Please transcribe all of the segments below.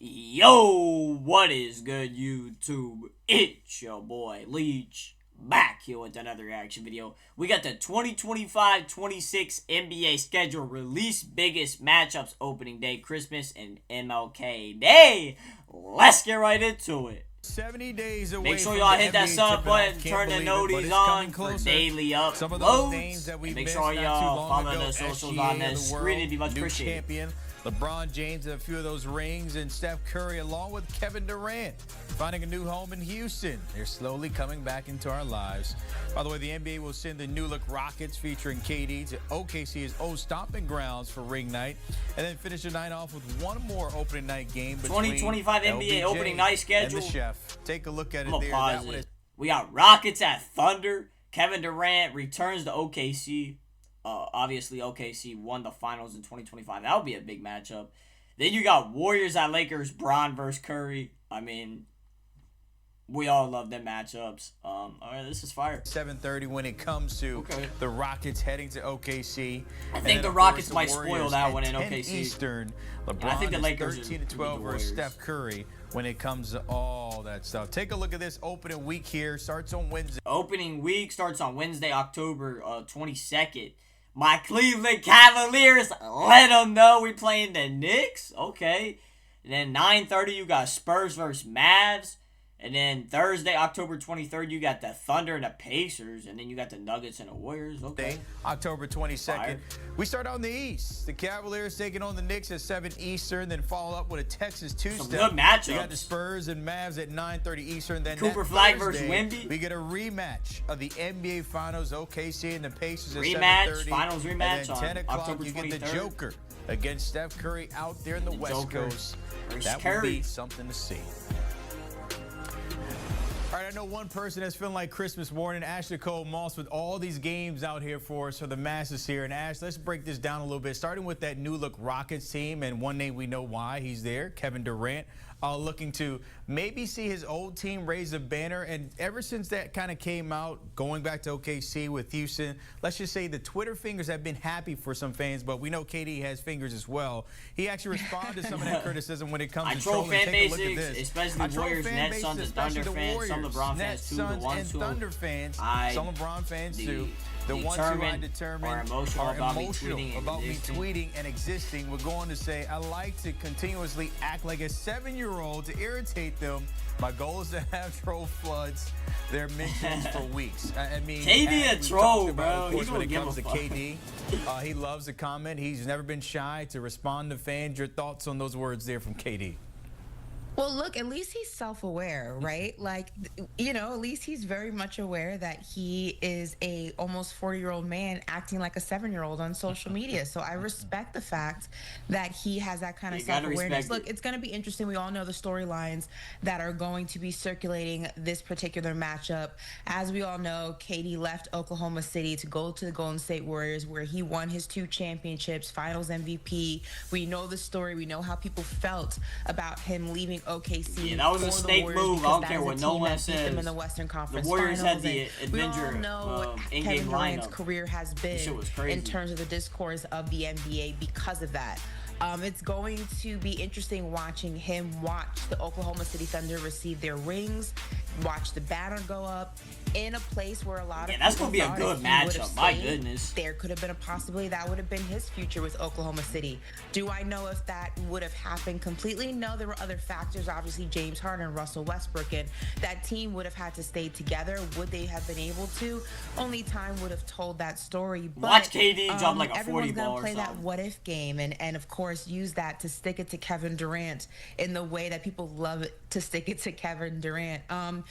Yo, what is good, YouTube? It's your boy Leach back here with another reaction video. We got the 2025-26 NBA schedule release, biggest matchups opening day, Christmas and MLK Day. Let's get right into it. 70 days away. Make sure y'all hit that sub button, turn the noties on for daily uploads. And make sure y'all follow the socials on the screen. It'd be much appreciated. LeBron James and a few of those rings, and Steph Curry along with Kevin Durant finding a new home in Houston. They're slowly coming back into our lives. By the way, the NBA will send the new look Rockets featuring KD to OKC's old stomping grounds for ring night, and then finish the night off with one more opening night game between 2025 NBA opening night schedule. And the chef. Take a look at it there. That one is, we got Rockets at Thunder. Kevin Durant returns to OKC. Obviously, OKC won the finals in 2025. That would be a big matchup. Then you got Warriors at Lakers, Bron versus Curry. I mean, we all love them matchups. All right, this is fire. 7:30 when it comes to the Rockets heading to OKC. I think the Rockets might spoil that one in OKC. Eastern. LeBron I think the Lakers 13-12 versus Steph Curry when it comes to all that stuff. Take a look at this opening week here. Starts on Wednesday. Opening week starts on Wednesday, October 22nd. My Cleveland Cavaliers, let them know we playing the Knicks. Okay. And then 9:30, you got Spurs versus Mavs. And then Thursday, October 23rd, you got the Thunder and the Pacers. And then you got the Nuggets and the Warriors. Okay. October 22nd. We start on the East. The Cavaliers taking on the Knicks at 7 Eastern, then follow up with a Texas two-step. Some good matchups. We got the Spurs and Mavs at 9:30 Eastern. Then Cooper Flag versus Wemby. We get a rematch of the NBA Finals, OKC and the Pacers at rematch, 7:30. Finals rematch and then 10 o'clock, October 23rd. You get the Joker against Steph Curry out there in the West Coast. That would be something to see. All right, I know one person that's feeling like Christmas morning, Ashley Cole Moss, with all these games out here for us, for the masses here. And Ash, let's break this down a little bit, starting with that new look Rockets team, and one name we know why he's there, Kevin Durant, looking to maybe see his old team raise a banner. And ever since that kind of came out, going back to OKC with Houston, let's just say the Twitter fingers have been happy for some fans, but we know KD has fingers as well. He actually responded to some of that criticism when it comes to trolling. Take a look at this. Especially Warriors, Nets, Suns, and Thunder fans. Some LeBron fans too. The ones who Thunder fans, some LeBron fans too. The ones who I determined are emotional about me tweeting and existing. We're going to say I like to continuously act like a 7-year-old to irritate them. My goal is to have troll floods their mentions for weeks. I mean, KD a troll, bro. Of course, when it comes to KD, he loves to comment. He's never been shy to respond to fans. Your thoughts on those words there from KD? Well, look, at least he's self-aware, right? Like, you know, at least he's very much aware that he is a almost 40-year-old man acting like a 7-year-old on social media. So I respect the fact that he has that kind of self-awareness. Look, it's going to be interesting. We all know the storylines that are going to be circulating this particular matchup. As we all know, KD left Oklahoma City to go to the Golden State Warriors, where he won his 2 championships, Finals MVP. We know the story. We know how people felt about him leaving OKC. Yeah, that was a snake move. I don't care what no one says. In the Western Conference the Warriors Finals, had the Avenger we all know what Kevin Durant's career has been in terms of the discourse of the NBA because of that. It's going to be interesting watching him watch the Oklahoma City Thunder receive their rings, watch the banner go up in a place where a lot of that's going to be a good matchup. My goodness. There could have been a possibility that would have been his future with Oklahoma City. Do I know if that would have happened completely? No, there were other factors. Obviously, James Harden and Russell Westbrook, and that team would have had to stay together. Would they have been able to? Only time would have told that story. But, watch KD jump like a 40 ball or something. Everyone's going to play that what-if game, and of course, use that to stick it to Kevin Durant in the way that people love it to stick it to Kevin Durant. I'm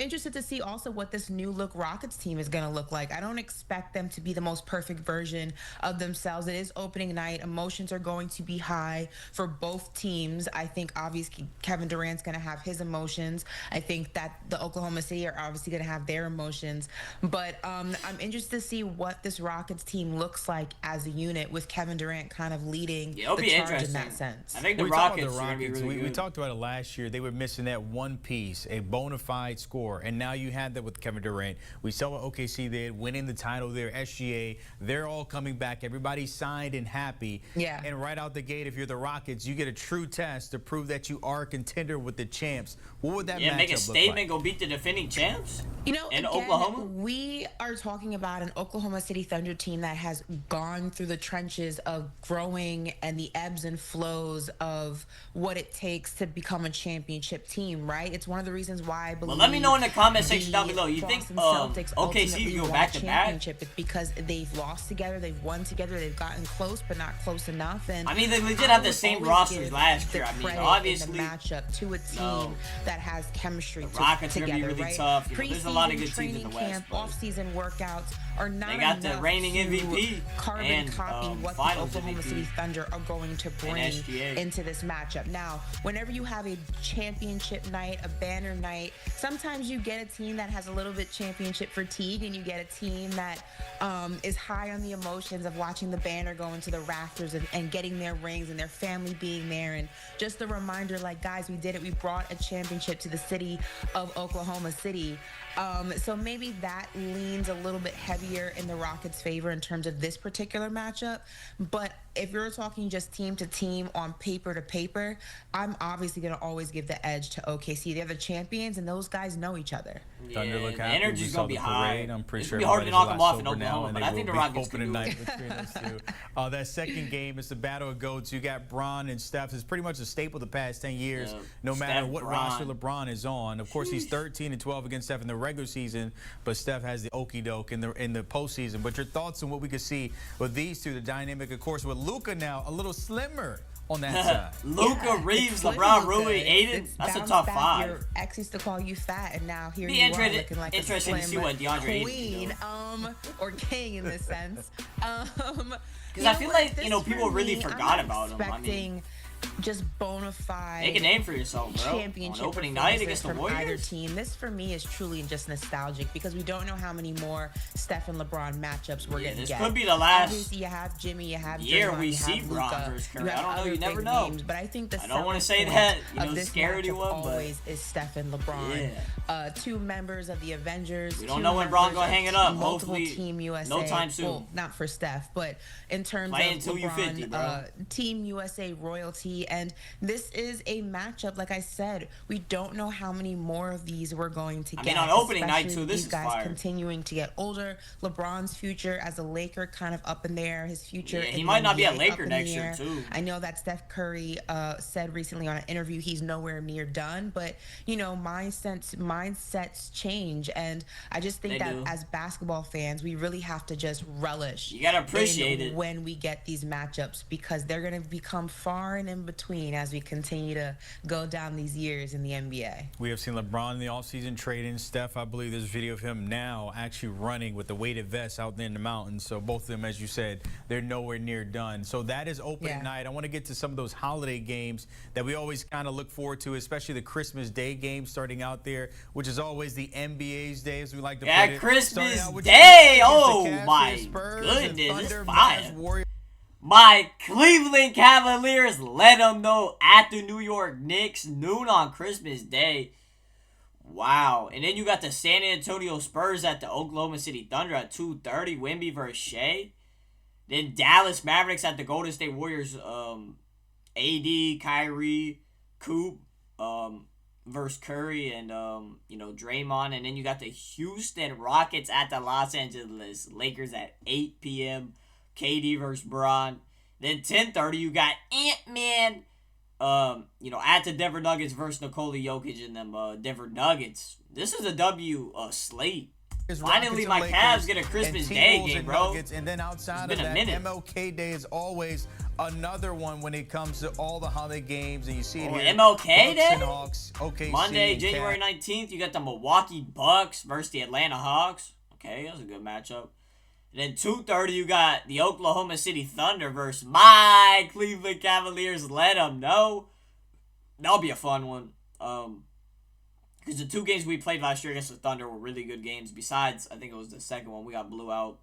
interested to see also what this new look Rockets team is going to look like. I don't expect them to be the most perfect version of themselves. It is opening night. Emotions are going to be high for both teams. I think obviously Kevin Durant's going to have his emotions. I think that the Oklahoma City are obviously going to have their emotions. But I'm interested to see what this Rockets team looks like as a unit, with Kevin Durant kind of leading the be charge in interesting. that sense. I think the We talked Rockets about are going to be really we good. talked about it last year. They were missing that one piece, a bona fide score, and now you had that with Kevin Durant. We saw what OKC did, winning the title there, SGA. They're all coming back. Everybody's signed and happy. Yeah. And right out the gate, if you're the Rockets, you get a true test to prove that you are a contender with the champs. What would that Yeah, make a matchup look statement, like? go beat the defending champs. You know, in again, Oklahoma? we are talking about an Oklahoma City Thunder team that has gone through the trenches of growing and the ebbs and flows of what it takes to become a championship team, right? It's one of the reasons why I believe. Well, let me know in the comment section down below. You think Boston Celtics OKC ultimately can go won back a to back? championship? It's because they've lost together, they've won together, they've gotten close, but not close enough. And I mean, they legit I have the would same always rosters give last the year. I mean, credit obviously, in the matchup to a team no. that has chemistry The Rockets are together, gonna be really right? tough. You know, there's a lot of Preseason good teams in the training West, camp, but off-season workouts are not they got the enough reigning to MVP carbon and, copy what the Finals Oklahoma MVP City Thunder are going to bring SGA. into this matchup. Now, whenever you have a championship night, a banner night, sometimes you get a team that has a little bit championship fatigue, and you get a team that is high on the emotions of watching the banner go into the rafters and getting their rings and their family being there. And just a reminder, like, guys, we did it. We brought a championship to the city of Oklahoma City. So maybe that leans a little bit heavier in the Rockets' favor in terms of this particular matchup. But if you're talking just team to team on paper to paper, I'm obviously going to always give the edge to OKC. They're the champions, and those guys know each other. Thunder look the happy. energy's We gonna saw be the high. parade. I'm pretty It's sure gonna be hard to everybody's knock a them lot off in sober now, Oklahoma, and but they I think will the be Rockets opening can do night it. between those two. That second game is the battle of goats. You got Bron and Steph. It's pretty much a staple the past 10 years, Yeah. no matter Steph, what Bron. roster LeBron is on. Of course, he's 13 and 12 against Steph in the regular season, but Steph has the okie doke in the postseason. But your thoughts on what we could see with these two, the dynamic, of course, with Luka now a little slimmer on that side. Luka, Yeah, Reeves, it's good, LeBron, Luka. Rui, Aiden. It's That's a bounce top back. five. Your ex used to call you fat, and now here Be you are interested- looking like interesting a to slim see what DeAndre Ayton queen, can do. or king in this sense. Because I feel like, people really forgot about him. I mean, Expecting just bona fide. make a name for yourself, bro. Championship On opening night against the performances from either Warriors. team. This for me is truly just nostalgic because we don't know how many more Steph and LeBron matchups we're Yeah, gonna this get. could be the last Obviously, you have Jimmy, you have year Draymond, we you see have Bron Luka, versus Curry. you have I don't know, other you never big know. names, but I think the I don't wanna say selling that, point of this scare matchup anyone, but always is Steph and LeBron. Two members of the Avengers. We don't two know when Bron members gonna of hang it up. multiple Hopefully, Team USA. no time soon. Well, not for Steph, but in terms Play of until you LeBron, 50, bro. Team USA royalty, and this is a matchup. Like I said, we don't know how many more of these we're going to I get. mean, on opening night, especially too, this these is guys fire. continuing to get older. LeBron's future as a Laker kind of up in the air. His future. Yeah, in he the might not be a NBA Laker up in next the year, air. too. I know that Steph Curry said recently on an interview he's nowhere near done, but mindsets change, and I just think They that do. as basketball fans, we really have to just relish. You gotta appreciate in it. when we get these matchups because they're going to become far and in between as we continue to go down these years in the NBA. We have seen LeBron in the offseason trading. Steph, I believe there's a video of him now actually running with the weighted vest out there in the mountains. So both of them, as you said, they're nowhere near done. So that is opening Yeah. night. I want to get to some of those holiday games that we always kind of look forward to, especially the Christmas Day game starting out there, which is always the NBA's day, as we like to put Yeah, it. Christmas Starting out with Day. the Oh, Cavs, my the Spurs, goodness, and it's Thunder, fire. Mavs, Warriors. My Cleveland Cavaliers let them know at the New York Knicks, noon on Christmas Day. Wow. And then you got the San Antonio Spurs at the Oklahoma City Thunder at 2:30. Wemby versus Shea. Then Dallas Mavericks at the Golden State Warriors. AD, Kyrie, Coop versus Curry and, Draymond. And then you got the Houston Rockets at the Los Angeles Lakers at 8 p.m. KD versus Bron. Then 10:30 you got Ant-Man, at the Denver Nuggets versus Nikola Jokic and them Denver Nuggets. This is a W Slate. Finally, Rockets my and Cavs Lakers, get a Christmas and Day T-Wolves game, and bro. Nuggets, and then outside It's of been a that, minute. MLK Day is always another one when it comes to all the holiday games, and you see it here. MLK Bucks and Day? Hawks, OKC, Monday, and January Cavs. 19th, you got the Milwaukee Bucks versus the Atlanta Hawks. Okay, that's a good matchup. And then 2:30, you got the Oklahoma City Thunder versus my Cleveland Cavaliers. Let them know. That'll be a fun one. Because the two games we played last year against the Thunder were really good games. Besides, I think it was the second one we got blew out.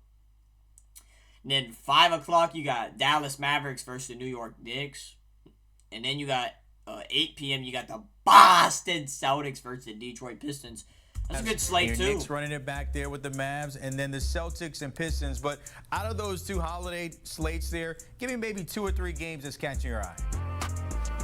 And then 5 o'clock, you got Dallas Mavericks versus the New York Knicks. And then you got 8 p.m. You got the Boston Celtics versus the Detroit Pistons. That's a good slate, too. Knicks running it back there with the Mavs, and then the Celtics and Pistons. But out of those 2 holiday slates there, give me maybe 2 or 3 games that's catching your eye.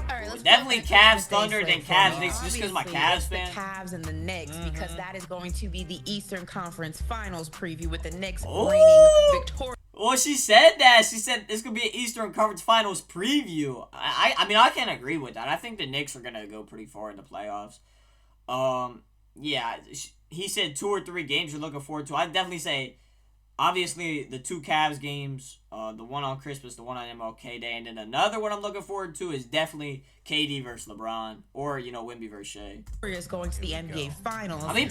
All right, let's definitely Cavs Thunder, then Cavs Knicks, just because my Cavs fan. The Cavs and the Knicks, because that is going to be the Eastern Conference Finals preview with the Knicks reigning victorious. Well, she said that. She said this could be an Eastern Conference Finals preview. I mean, I can't agree with that. I think the Knicks are gonna go pretty far in the playoffs. Yeah, he said 2 or 3 games you're looking forward to. I'd definitely say, obviously, the 2 Cavs games, the one on Christmas, the one on MLK Day, and then another one I'm looking forward to is definitely KD versus LeBron, or, Wemby versus Shea. Is going to the NBA Finals. I mean,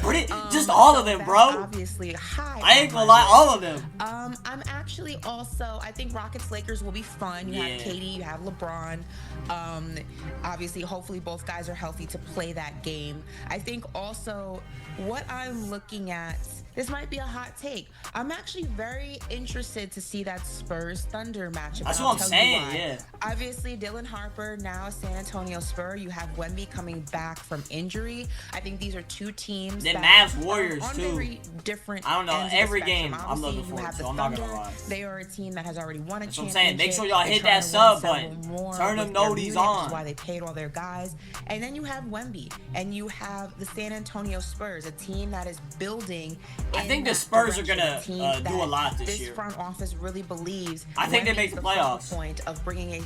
just all of them, bro. Obviously, high. I ain't gonna lie, all of them. I'm actually also, I think Rockets Lakers will be fun. You have KD, you have LeBron. Obviously, hopefully both guys are healthy to play that game. I think also what I'm looking at, this might be a hot take. I'm actually very interested to see that Spurs Thunder matchup. That's what I'm saying, yeah. Obviously, Dylan Harper, now a San Antonio Spur. You have Wemby coming back from injury. I think these are 2 teams then that Mavs Warriors on too. Very different. I don't know. Every game I'm Obviously, looking you forward have to. the I'm not Thunder. gonna lie. They are a team that has already won a That's what I'm championship. saying. Make sure y'all They're hit trying that to sub win button. several more Turn them with their noties unit, on. Which is why they paid all their guys. And then you have Wemby, and you have the San Antonio Spurs, a team that is building. I think the Spurs are gonna do a lot this year. This front office really believes. I think they make the playoffs. Point of bringing a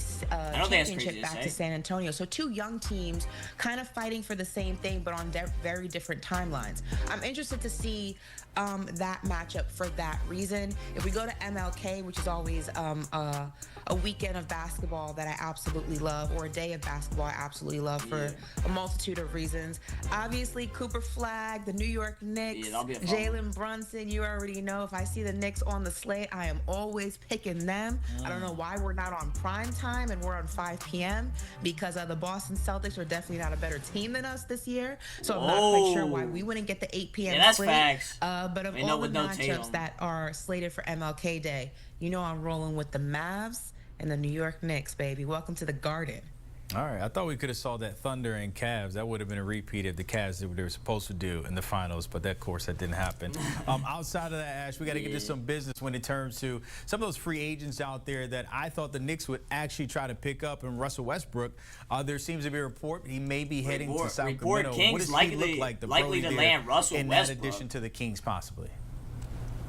championship back to San Antonio. So 2 young teams kind of fighting for the same thing, but on very different timelines. I'm interested to see that matchup for that reason. If we go to MLK, which is always a weekend of basketball that I absolutely love, or a day of basketball I absolutely love for a multitude of reasons. Obviously, Cooper Flag, the New York Knicks, Jalen Brunson. You already know if I see the Knicks on the slate, I am always picking them. I don't know why we're not on prime time and we're on 5 p.m. because the Boston Celtics are definitely not a better team than us this year. So I'm not quite sure why we wouldn't get the 8 p.m. that's slate. Facts. But of all the matchups that are slated for MLK Day, I'm rolling with the Mavs and the New York Knicks, baby. Welcome to the Garden. All right, I thought we could have saw that Thunder and Cavs. That would have been a repeat of the Cavs that they were supposed to do in the finals, but that, of course, that didn't happen. Outside of that, Ash, we got to get to some business when it comes to some of those free agents out there that I thought the Knicks would actually try to pick up. And Russell Westbrook, there seems to be a report he may be heading to Sacramento. Kings what does likely, he look like, the likely to land Russell in Westbrook. that addition to the Kings, possibly?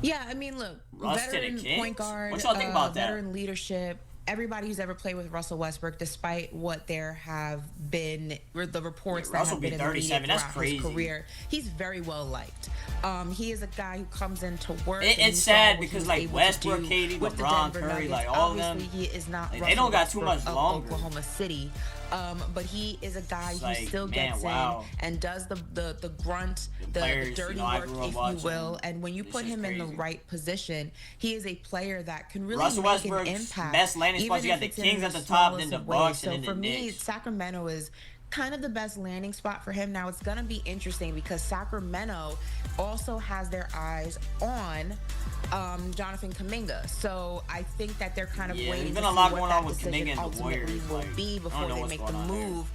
Yeah, I mean, look, veteran point guard, what y'all think about that? Veteran leadership. Everybody who's ever played with Russell Westbrook, despite what there have been, the reports that have been in the media throughout his career, he's very well liked. He is a guy who comes in to work. It's sad because Westbrook, KD, LeBron, Curry, all of them, he is not. They don't got too much longer. Oklahoma City. But he is a guy who still gets in and does the grunt, the dirty work, if you will. And when you put him in the right position, he is a player that can really make an impact. Best landing spots. You got the Kings at the top, then the Bucks, and then the Knicks. For me, Sacramento is kind of the best landing spot for him. Now it's going to be interesting because Sacramento also has their eyes on Jonathan Kuminga. So I think that they're kind of waiting to see what that decision ultimately will be before they make the move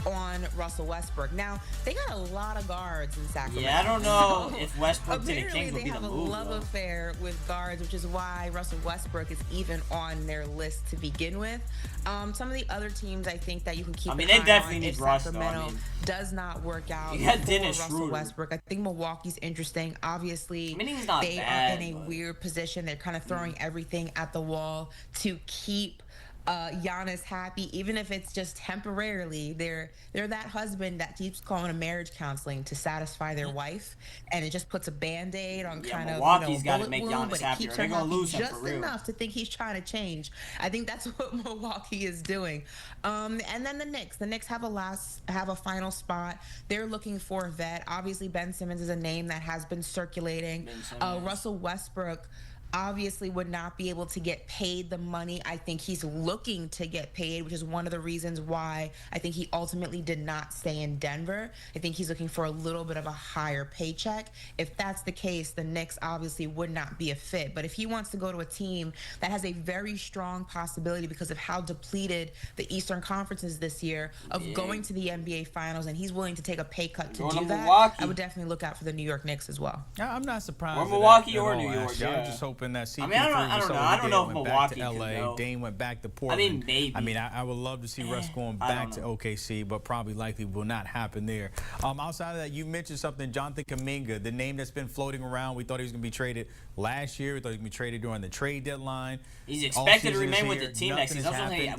on Russell Westbrook. Now, they got a lot of guards in Sacramento. Yeah, I don't know if Westbrook to the Kings would be the move. They have a love affair with guards, which is why Russell Westbrook is even on their list to begin with. Some of the other teams I think that you can keep they definitely need Russ, Sacramento does not work out for Russell Westbrook. I think Milwaukee's interesting. Obviously, they are in a weird position. They're kind of throwing everything at the wall to keep Giannis happy, even if it's just temporarily. They're that husband that keeps calling a marriage counseling to satisfy their wife, and it just puts a band-aid on Milwaukee's got to make wound, Giannis happier. They're gonna lose him just for real. enough to think he's trying to change. I think that's what Milwaukee is doing. And then the Knicks have a final spot. They're looking for a vet. Obviously, Ben Simmons is a name that has been circulating. Russell Westbrook. obviously would not be able to get paid the money I think he's looking to get paid, which is one of the reasons why I think he ultimately did not stay in Denver. I think he's looking for a little bit of a higher paycheck. If that's the case, the Knicks obviously would not be a fit. But if he wants to go to a team that has a very strong possibility because of how depleted the Eastern Conference is this year of going to the NBA Finals, and he's willing to take a pay cut to do that, I would definitely look out for the New York Knicks as well. I'm not surprised. Or Milwaukee or New York. Yeah. I'm just hoping that CP3 I don't know if Milwaukee went back to LA. Dame went back to Portland. Maybe. I would love to see Russ going back to OKC, but probably likely will not happen there. Outside of that, you mentioned something, Jonathan Kuminga, the name that's been floating around. We thought he was going to be traded last year. We thought he was going to be traded during the trade deadline. He's expected to remain with the team next season.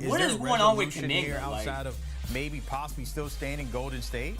What is going on with Kuminga? Outside of maybe possibly still staying in Golden State?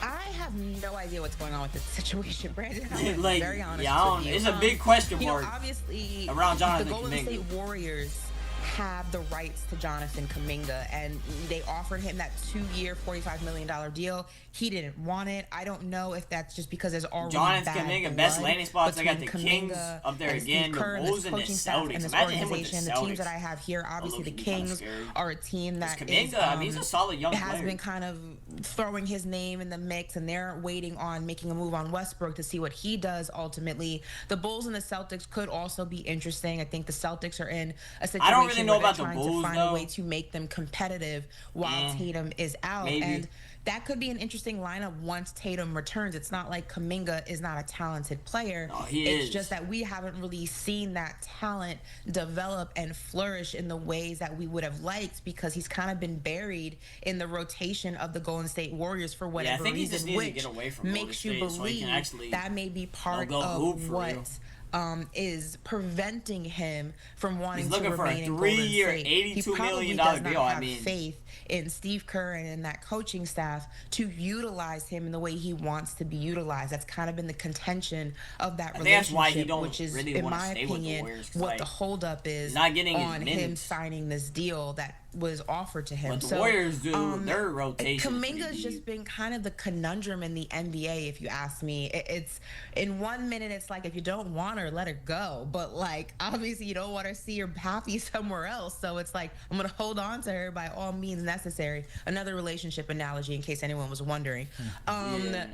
I have no idea what's going on with this situation, Brandon. I'm very honest with you. It's a big question mark. Obviously, around Jonathan the Golden Kuminga. State Warriors have the rights to Jonathan Kuminga, and they offered him that 2-year, $45 million deal. He didn't want it. I don't know if that's just because there's already Jonathan bad Kuminga, blood best landing spots. I got the between Kings Kuminga up there and again, Steve Kerr the and Bulls this and the coaching staff Celtics. and this Imagine him with the organization. The teams that I have here, obviously the Kings are a team that Kuminga, he's a solid young player. has been kind of throwing his name in the mix, and they're waiting on making a move on Westbrook to see what he does ultimately. The Bulls and the Celtics could also be interesting. I think the Celtics are in a situation I don't really know where they're about the trying Bulls, to find though. a way to make them competitive while Tatum is out. Maybe. And that could be an interesting lineup once Tatum returns. It's not like Kuminga is not a talented player. No, he it's is. just that we haven't really seen that talent develop and flourish in the ways that we would have liked because he's kind of been buried in the rotation of the Golden State Warriors for whatever I think he reason, just needs to which get away from makes Golden you State so he believe can actually that may be part go hoop of for what real. is preventing him from wanting He's to looking for a remain in Golden 3-year, State. $82 He probably million does not deal. have faith in Steve Kerr and in that coaching staff to utilize him in the way he wants to be utilized. That's kind of been the contention of that relationship, that's why he don't which is, really in wanna my stay with the opinion, Warriors, what the holdup is not getting his on him minutes. signing this deal that was offered to him. But the Warriors do their rotation. Kuminga's just been kind of the conundrum in the NBA, if you ask me. It's in 1 minute, it's like if you don't want her, let her go. But like obviously, you don't want to see her happy somewhere else. So it's like I'm gonna hold on to her by all means necessary. Another relationship analogy, in case anyone was wondering. But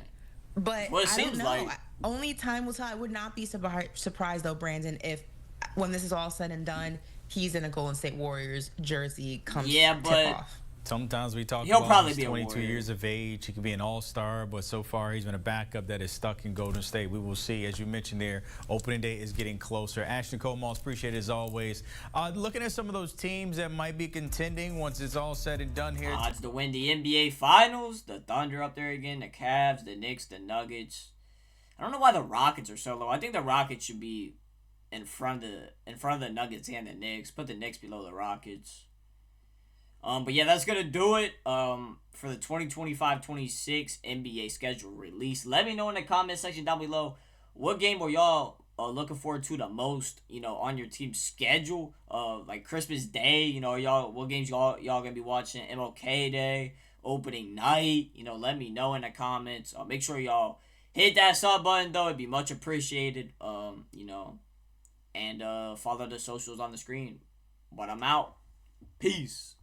I don't know. Only time will tell. I would not be surprised though, Brandon, if when this is all said and done, he's in a Golden State Warriors jersey come tip off. Sometimes we talk He'll about probably he's be 22 years of age. He could be an all-star, but so far he's been a backup that is stuck in Golden State. We will see. As you mentioned there, opening day is getting closer. Ashley Cole-Moss, appreciate it as always. Looking at some of those teams that might be contending once it's all said and done here. Odds to win the NBA Finals. The Thunder up there again. The Cavs, the Knicks, the Nuggets. I don't know why the Rockets are so low. I think the Rockets should be in front of the Nuggets and the Knicks. Put the Knicks below the Rockets. But yeah, that's gonna do it for the 2025-26 NBA schedule release. Let me know in the comment section down below what game were y'all looking forward to the most, on your team's schedule. Like Christmas Day, y'all what games y'all gonna be watching, MLK Day, opening night, let me know in the comments. Make sure y'all hit that sub button though, it'd be much appreciated. And follow the socials on the screen. But I'm out. Peace.